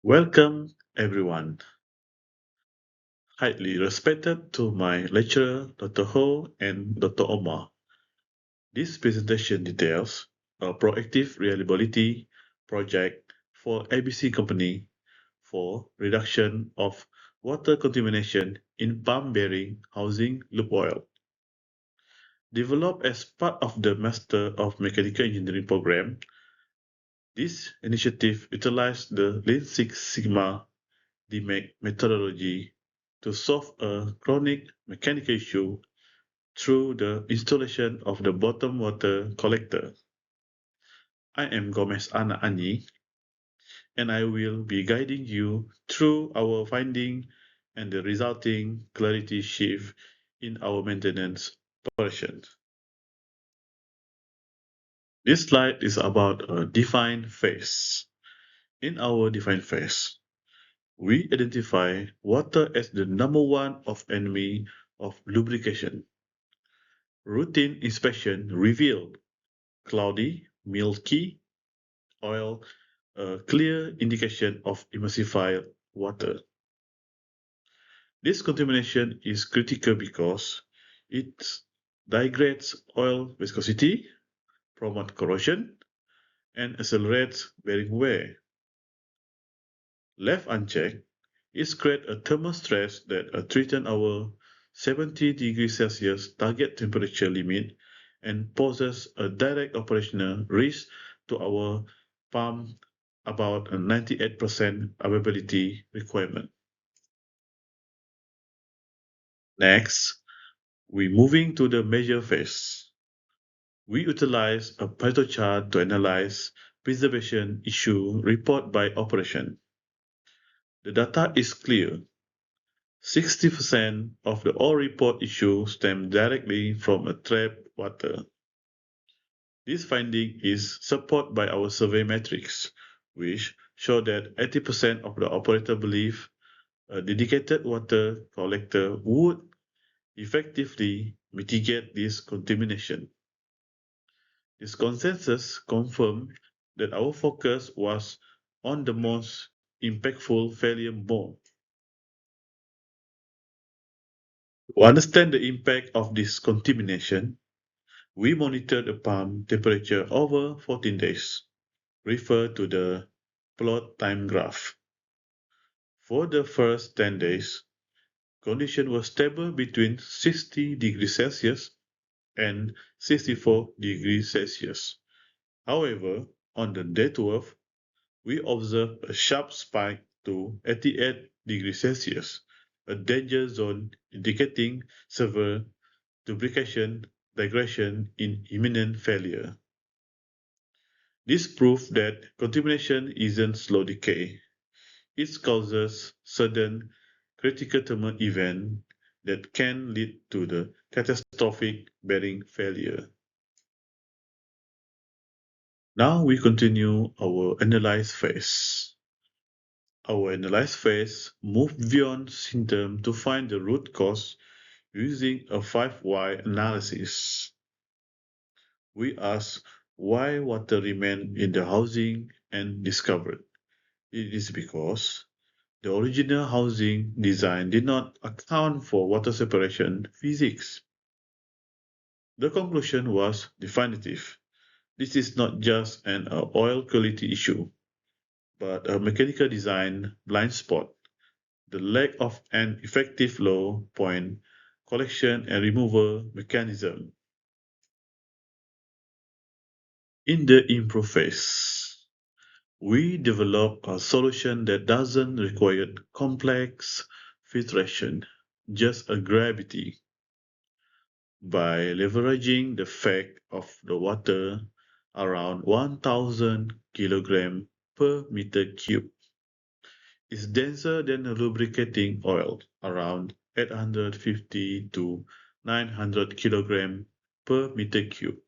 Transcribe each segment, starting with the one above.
Welcome, everyone. Highly respected to my lecturer, Dr. Ho and Dr. Omar. This presentation details a proactive reliability project for ABC Company for reduction of water contamination in palm bearing housing loop oil. Developed as part of the Master of Mechanical Engineering program, this initiative utilized the Lean Six Sigma DMAIC methodology to solve a chronic mechanical issue through the installation of the bottom water collector. I am Gomez Ana ANYI, and I will be guiding you through our finding and the resulting clarity shift in our maintenance operations. This slide is about a defined phase. In our defined phase, we identify water as the number one of enemy of lubrication. Routine inspection revealed cloudy, milky oil, a clear indication of emulsified water. This contamination is critical because it degrades oil viscosity, promotes corrosion, and accelerates bearing wear. Left unchecked, it creates a thermal stress that threatens our 70 degrees Celsius target temperature limit and poses a direct operational risk to our pump about a 98% availability requirement. Next, we're moving to the measure phase. We utilize a Python chart to analyze preservation issue report by operation. The data is clear. 60% of the all report issues stem directly from a trapped water. This finding is supported by our survey metrics, which show that 80% of the operator believe a dedicated water collector would effectively mitigate this contamination. This consensus confirmed that our focus was on the most impactful failure mode. To understand the impact of this contamination, we monitored the pump temperature over 14 days. Refer to the plot time graph. For the first 10 days, condition was stable between 60 degrees Celsius and 64 degrees Celsius. However, on the day 12, we observed a sharp spike to 88 degrees Celsius, a danger zone indicating severe lubrication degradation in imminent failure. This proves that contamination isn't slow decay. It causes sudden critical thermal event that can lead to the catastrophic bearing failure. Now we continue our analyze phase. Our analyze phase moves beyond symptom to find the root cause using a 5 why analysis. We ask why water remained in the housing and discovered. It is because the original housing design did not account for water separation physics. The conclusion was definitive. This is not just an oil quality issue, but a mechanical design blind spot. The lack of an effective low point collection and removal mechanism. In the improve phase, we develop a solution that doesn't require complex filtration, just a gravity. By leveraging the fact of the water around 1000 kg per meter cube is denser than a lubricating oil around 850 to 900 kg per meter cube.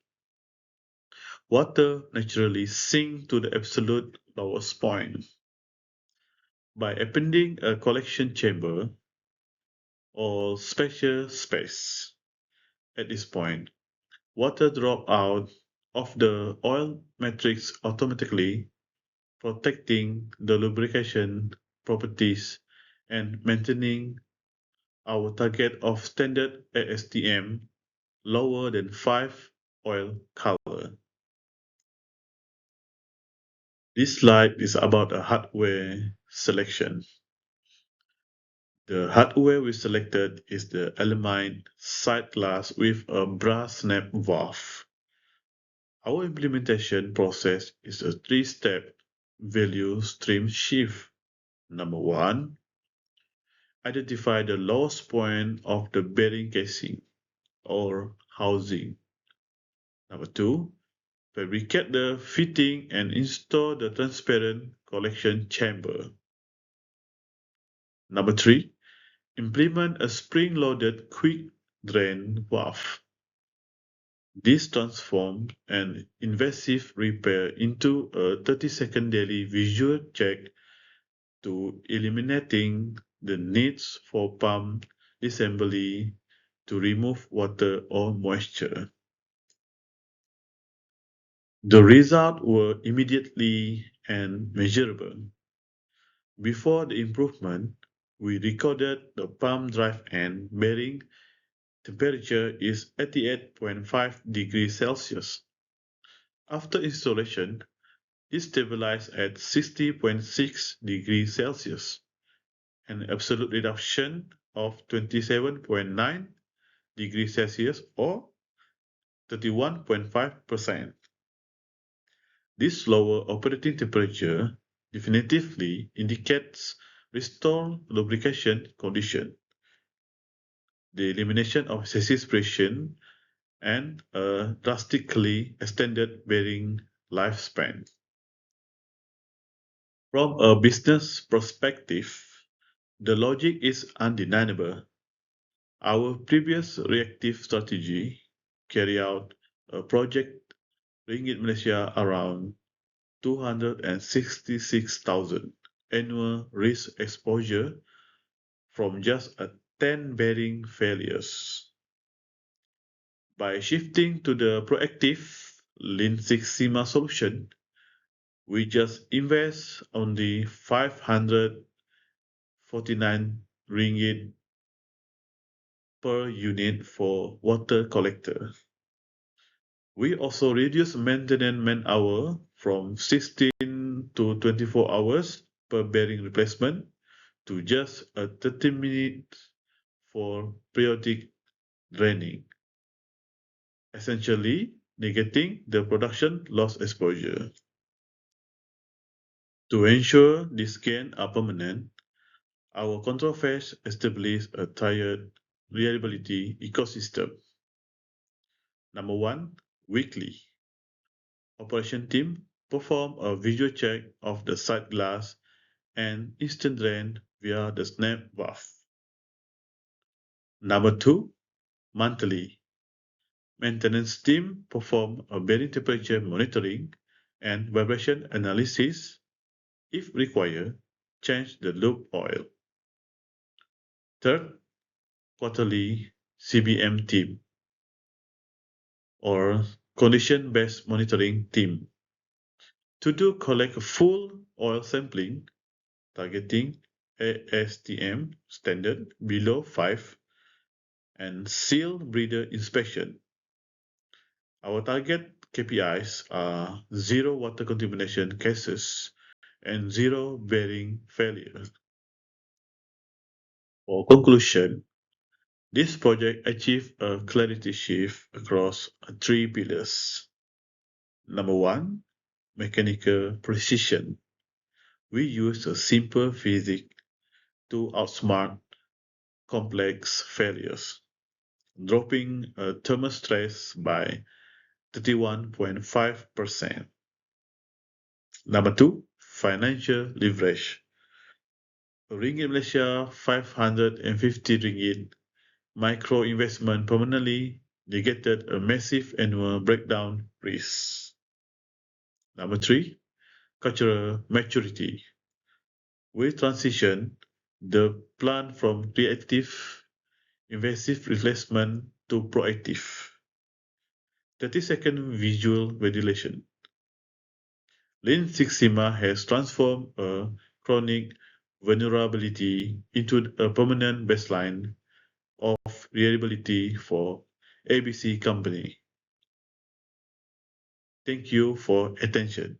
Water naturally sinks to the absolute lowest point. By appending a collection chamber or special space at this point, water drop out of the oil matrix automatically, protecting the lubrication properties, and maintaining our target of standard ASTM lower than 5 oil color. This slide is about a hardware selection. The hardware we selected is the aluminum side glass with a brass snap valve. Our implementation process is a three-step value stream shift. Number one, identify the lowest point of the bearing casing or housing. Number two, fabricate the fitting and install the transparent collection chamber. Number three, implement a spring-loaded quick drain valve. This transforms an invasive repair into a 30-second daily visual check to eliminating the needs for pump disassembly to remove water or moisture. The results were immediately and measurable. Before the improvement, we recorded the pump drive end bearing temperature is 88.5 degrees Celsius. After installation, it stabilized at 60.6 degrees Celsius, an absolute reduction of 27.9 degrees Celsius or 31.5%. This lower operating temperature definitively indicates restored lubrication condition, the elimination of excessive friction, and a drastically extended bearing lifespan. From a business perspective, the logic is undeniable. Our previous reactive strategy carried out a project ringgit Malaysia around 266,000 annual risk exposure from just a 10 bearing failures. By shifting to the proactive Lean Six Sigma solution, we just invest only 549 ringgit per unit for water collector. We also reduce maintenance man-hour from 16 to 24 hours per bearing replacement to just a 30 minutes for periodic draining, essentially negating the production loss exposure. To ensure these gains are permanent, our control phase established a tiered reliability ecosystem. Number one, weekly. Operation team perform a visual check of the side glass and instant drain via the snap valve. Number two, monthly. Maintenance team perform a bearing temperature monitoring and vibration analysis. If required, change the lube oil. Third, quarterly CBM team or condition-based monitoring team to collect full oil sampling targeting ASTM standard below 5 and seal breather inspection. Our target KPIs are zero water contamination cases and zero bearing failure. For conclusion, this project achieved a clarity shift across three pillars. Number one, mechanical precision. We use a simple physics to outsmart complex failures, dropping thermal stress by 31.5%. Number two, financial leverage. Ringgit Malaysia 550 ringgit micro investment permanently negated a massive annual breakdown risk. Number three, cultural maturity. We transition the plant from reactive invasive replacement to proactive. 30-second visual validation. Lean Six Sigma has transformed a chronic vulnerability into a permanent baseline of reliability for ABC company. Thank you for attention.